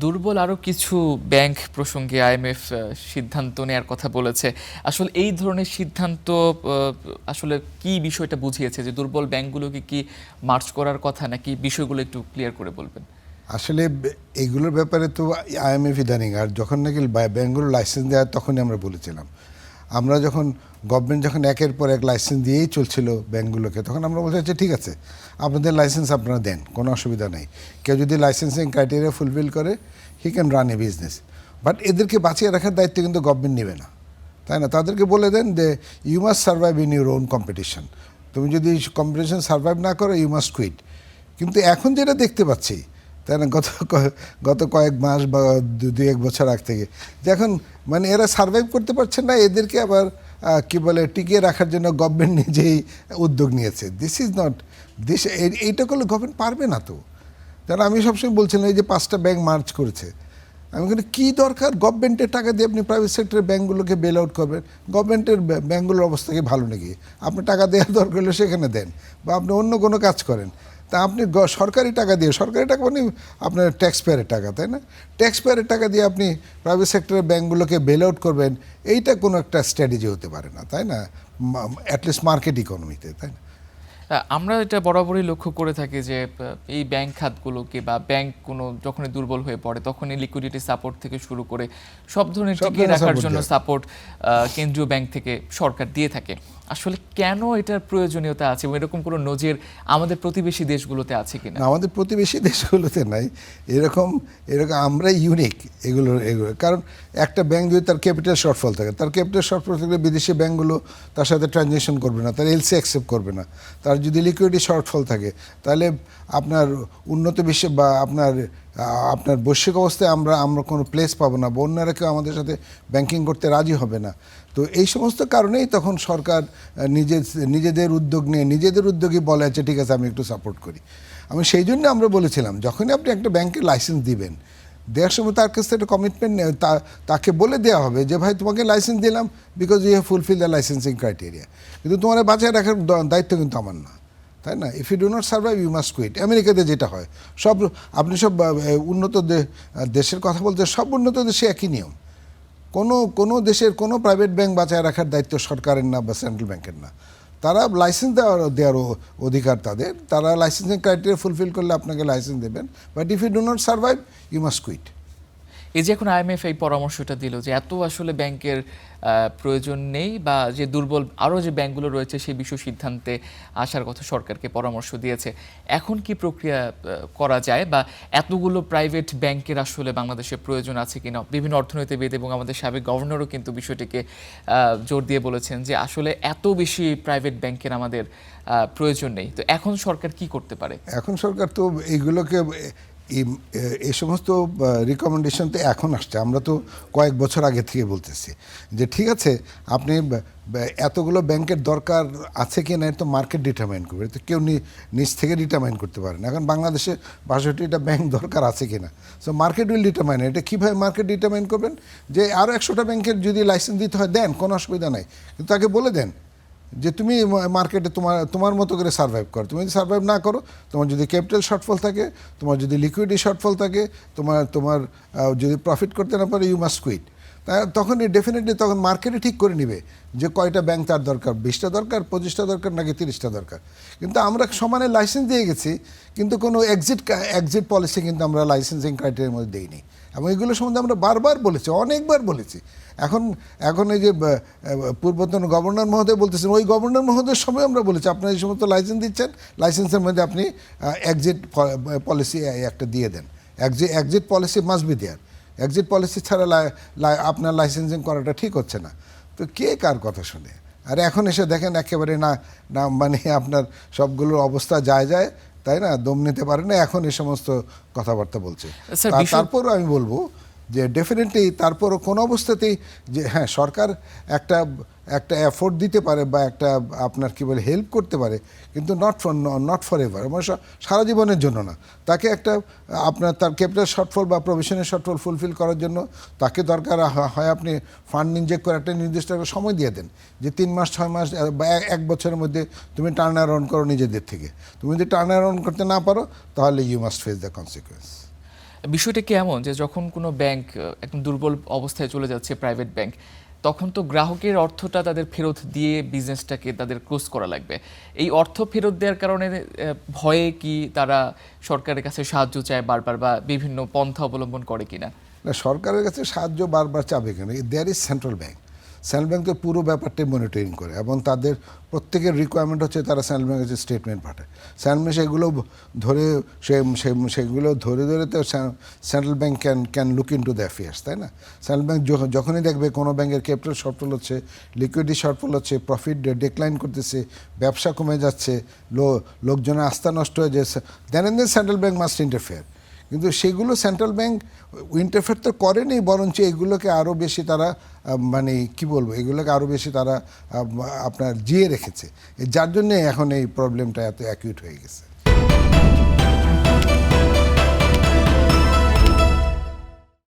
দুর্বল আরও কিছু ব্যাংক প্রসঙ্গে আইএমএফ সিদ্ধান্ত নেয়ার কথা বলেছে। আসলে এই ধরনের সিদ্ধান্ত আসলে কি বিষয়টা বুঝিয়েছে যে দুর্বল ব্যাংকগুলোকে কি মার্জ করার কথা, নাকি বিষয়গুলো একটু ক্লিয়ার করে বলবেন? আসলে এইগুলোর ব্যাপারে তো আইএমএফ ইদানিং, আর যখন নাকি ব্যাংকগুলো লাইসেন্স দেওয়ার তখনই আমরা বলেছিলাম। আমরা যখন গভর্নমেন্ট যখন একের পর এক লাইসেন্স দিয়েই চলছিল ব্যাংকগুলোকে, তখন আমরা বলছি আচ্ছা ঠিক আছে, আপনাদের লাইসেন্স আপনারা দেন, কোনো অসুবিধা নেই। কেউ যদি লাইসেন্সিং ক্রাইটেরিয়া ফুলফিল করে, he can run A business. But এদেরকে বাঁচিয়ে রাখার দায়িত্ব কিন্তু গভর্নমেন্ট নেবে না, তাই না? তাদেরকে বলে দেন যে you must survive in your own competition. তুমি যদি কম্পিটিশন সার্ভাইভ না করো, ইউ মাস্ট কুইট। কিন্তু এখন যেটা দেখতে পাচ্ছি, তাই না, গত কয়েক মাস বা দুই এক বছর আগ থেকে, যে এখন মানে এরা সার্ভাইভ করতে পারছে না, এদেরকে আবার কি বলে টিকিয়ে রাখার জন্য গভর্নমেন্ট নিজেই উদ্যোগ নিয়েছে। দিস ইজ নট দিস, এইটা করলে গভর্নমেন্ট পারবে না তো। কারণ আমি সবসময় বলছিলাম, এই যে 5টা ব্যাংক মার্চ করেছে, আমি কিন্তু কী দরকার গভর্নমেন্টের টাকা দিয়ে আপনি প্রাইভেট সেক্টরের ব্যাঙ্কগুলোকে বেল আউট করবেন? গভর্নমেন্টের ব্যাঙ্কগুলোর অবস্থা কি ভালো নাকি? আপনি টাকা দেওয়ার দরকার হলে সেখানে দেন, বা আপনি অন্য কোনো কাজ করেন। তা আপনি সরকারি টাকা দিয়ে, সরকারি টাকা মানে আপনার ট্যাক্স পেয়ারের টাকা, তাই না? ট্যাক্স পেয়ারের টাকা দিয়ে আপনি প্রাইভেট সেক্টরের ব্যাঙ্কগুলোকে বেল আউট করবেন, এইটা কোনো একটা স্ট্র্যাটেজি হতে পারে না, তাই না? অ্যাটলিস্ট মার্কেট ইকোনমিতে, তাই না? আমরা এটা বরাবরই লক্ষ্য করে থাকি যে এই ব্যাংক খাতগুলোকে বা ব্যাংক কোনো যখনই দুর্বল হয়ে পড়ে, তখনই লিকুইডিটি সাপোর্ট থেকে শুরু করে সব ধরনের টিকিয়ে রাখার জন্য সাপোর্ট কেন্দ্রীয় ব্যাংক থেকে সরকার দিয়ে থাকে। আসলে কেন এটার প্রয়োজনীয়তা আছে, এবং এরকম কোনো নজির আমাদের প্রতিবেশী দেশগুলোতে আছে কিনা? আমাদের প্রতিবেশী দেশগুলোতে নাই এরকম। আমরা ইউনিক এগুলো। কারণ একটা ব্যাংক যদি তার ক্যাপিটাল শর্টফল থাকে, তার ক্যাপিটাল শর্টফল থাকলে বিদেশি ব্যাংকগুলো তার সাথে ট্রানজ্যাকশন করবে না, তার এলসি অ্যাকসেপ্ট করবে না। তার যদি লিকুইডিটি শর্টফল থাকে, তাহলে আপনার উন্নত বিশ্বে বা আপনার বৈশ্বিক অবস্থায় আমরা কোনো প্লেস পাবো না, বা অন্যরা কেউ আমাদের সাথে ব্যাংকিং করতে রাজি হবে না। তো এই সমস্ত কারণেই তখন সরকার নিজেদের উদ্যোগ নিয়ে, নিজেদের উদ্যোগই বলে আছে ঠিক আছে আমি একটু সাপোর্ট করি। আমি সেই জন্য আমরা বলেছিলাম, যখনই আপনি একটা ব্যাংকের লাইসেন্স দিবেন, দেওয়ার সময় তার কাছ থেকে একটা কমিটমেন্ট তাকে বলে দেওয়া হবে যে ভাই তোমাকে লাইসেন্স দিলাম because you have fulfil the licensing criteria, কিন্তু তোমার বাঁচিয়ে রাখার দায়িত্ব কিন্তু আমার না, তাই না? If you do not survive you must quit. আমেরিকাতে যেটা হয়, আপনি সব উন্নত দেশের কথা বলতে, সব উন্নত দেশে একই নিয়ম। কোনো দেশের কোনো প্রাইভেট ব্যাংক বাঁচায় রাখার দায়িত্ব সরকারের না বা সেন্ট্রাল ব্যাংকের না। তারা লাইসেন্স দেওয়ার অধিকার তাদের। তারা লাইসেন্সিং ক্রাইটেরিয়া ফুলফিল করলে আপনাকে লাইসেন্স দেবেন, but if you do not survive you must quit. এই যে এখন আইএমএফ এই পরামর্শটা দিল যে এত আসলে ব্যাংকের প্রয়োজন নেই, বা যে দুর্বল আরও যে ব্যাংকগুলো রয়েছে সেই বিষয় সিদ্ধান্তে আসার কথা সরকারকে পরামর্শ দিয়েছে, এখন কি প্রক্রিয়া করা যায়, বা এতগুলো প্রাইভেট ব্যাংকের আসলে বাংলাদেশে প্রয়োজন আছে কিনা? বিভিন্ন অর্থনীতিবিদ এবং আমাদের সাবেক গভর্নরও কিন্তু বিষয়টিকে জোর দিয়ে বলেছেন যে আসলে এত বেশি প্রাইভেট ব্যাংকের আমাদের প্রয়োজন নেই। তো এখন সরকার কি করতে পারে? এখন সরকার তো এইগুলোকে, এই সমস্ত রিকমেন্ডেশন তো এখন আসছে। আমরা তো কয়েক বছর আগে থেকে বলতেছি যে ঠিক আছে, আপনি এতগুলো ব্যাংকের দরকার আছে কি না, তো মার্কেট ডিটারমাইন করবে, তো কেউ নিজ থেকে ডিটারমাইন করতে পারে না। এখন বাংলাদেশে 62টা ব্যাংক দরকার আছে কি না, সো মার্কেট উইল ডিটারমাইন। এটা কীভাবে মার্কেট ডিটারমাইন করবেন? যে আরও 100টা ব্যাংকের যদি লাইসেন্স দিতে হয় দেন, কোনো অসুবিধা নাই, কিন্তু তাকে বলে দেন যে তুমি মার্কেটে তোমার মতো করে সার্ভাইভ করো। তুমি যদি সার্ভাইভ না করো, তোমার যদি ক্যাপিটাল শর্টফল থাকে, তোমার যদি লিকুইডিটি শর্টফল থাকে, তোমার যদি প্রফিট করতে না পারে, ইউ মাস্ট কুইট। তখন ডেফিনেটলি তখন মার্কেটে ঠিক করে নিবে যে কয়টা ব্যাংক তার দরকার, 20টা দরকার, 25টা দরকার, নাকি 30টা দরকার। কিন্তু আমরা সমানে লাইসেন্স দিয়ে গেছি, কিন্তু কোনো এক্সিট পলিসি কিন্তু আমরা লাইসেন্সিং ক্রাইটেরিয়ার মধ্যে দিইনি। এবং এগুলো সম্বন্ধে আমরা বারবার বলেছি, অনেকবার বলেছি। এখন এই যে পূর্বতন গভর্নর মহোদয় বলতেছেন, ওই গভর্নর মহোদয়ের সময় আমরা বলেছি আপনারা এই সমস্ত লাইসেন্স দিচ্ছেন, লাইসেন্সের মধ্যে আপনি এক্সিট পলিসি একটা দিয়ে দেন। Exit policy must be there. Exit policy ছাড়া আপনার লাইসেন্সিং করাটা ঠিক হচ্ছে না। তো কে কার কথা শুনে? আর এখন এসে দেখেন একেবারে না মানে আপনার সবগুলোর অবস্থা যায়, তাই না, দম নিতে পারে না, এখন এই সমস্ত কথাবার্তা বলছে। তারপরও আমি বলবো যে ডেফিনেটলি তারপরও কোনো অবস্থাতেই যে হ্যাঁ, সরকার একটা এফোর্ট দিতে পারে বা একটা আপনার কী বলে হেল্প করতে পারে, কিন্তু নট ফর এভার, মানে সারা জীবনের জন্য না। তাকে তার ক্যাপিটাল শর্টফল বা প্রভিশনের শর্টফল ফুলফিল করার জন্য তাকে দরকার হয় আপনি ফান্ড ইনজেক্ট করে একটা নির্দিষ্ট একটা সময় দিয়ে দেন, যে 3 মাস 6 মাস বা 1 বছরের মধ্যে তুমি টার্ন অ্যারাউন্ড করো নিজেদের থেকে। তুমি যদি টার্ন অ্যারাউন্ড করতে না পারো, তাহলে you must face the consequence. বিষয়টা কি এমন যে যখন কোনো ব্যাংক একদম দুর্বল অবস্থায় চলে যাচ্ছে, প্রাইভেট ব্যাংক, তখন তো গ্রাহকের অর্থটা তাদের ফেরত দিয়ে বিজনেসটাকে তাদের ক্লোজ করা লাগবে। এই অর্থ ফেরত দেওয়ার কারণে ভয়ে কি তারা সরকারের কাছে সাহায্য চায় বারবার, বা বিভিন্ন পন্থা অবলম্বন করে কিনা? না, সরকারের কাছে সাহায্য বারবার চাবে কেন? There is central bank. Central bank তো পুরো ব্যাপারটাই মনিটরিং করে এবং তাদের প্রত্যেকের রিকোয়ারমেন্ট হচ্ছে তারা সেন্ট্রাল ব্যাংকের কাছে স্টেটমেন্ট পাঠায়। সেন্ট্রাল ব্যাংক সেগুলো ধরে সেগুলো ধরে ধরে তো central bank can look in to the affairs, তাই না? সেন্ট্রাল ব্যাংক যখনই দেখবে কোনো ব্যাংকের ক্যাপিটাল শর্টফল হচ্ছে, লিকুইডিটি শর্টফল হচ্ছে, প্রফিট ডিক্লাইন করতেছে, ব্যবসা কমে যাচ্ছে, লোকজনের আস্থা নষ্ট হয়ে যাচ্ছে, দেন সেন্ট্রাল ব্যাংক মাস্ট ইন্টারফেয়ার। কিন্তু সেগুলো সেন্ট্রাল ব্যাংক ইন্টারফেয়ার তো করেনি, বরঞ্চ এগুলোকে আরও বেশি তারা মানে কি বলবো, এগুলোকে আরও বেশি তারা আপনার জিয়ে রেখেছে, যার জন্যে এখন এই প্রবলেমটা এত অ্যাকিউট হয়ে গেছে।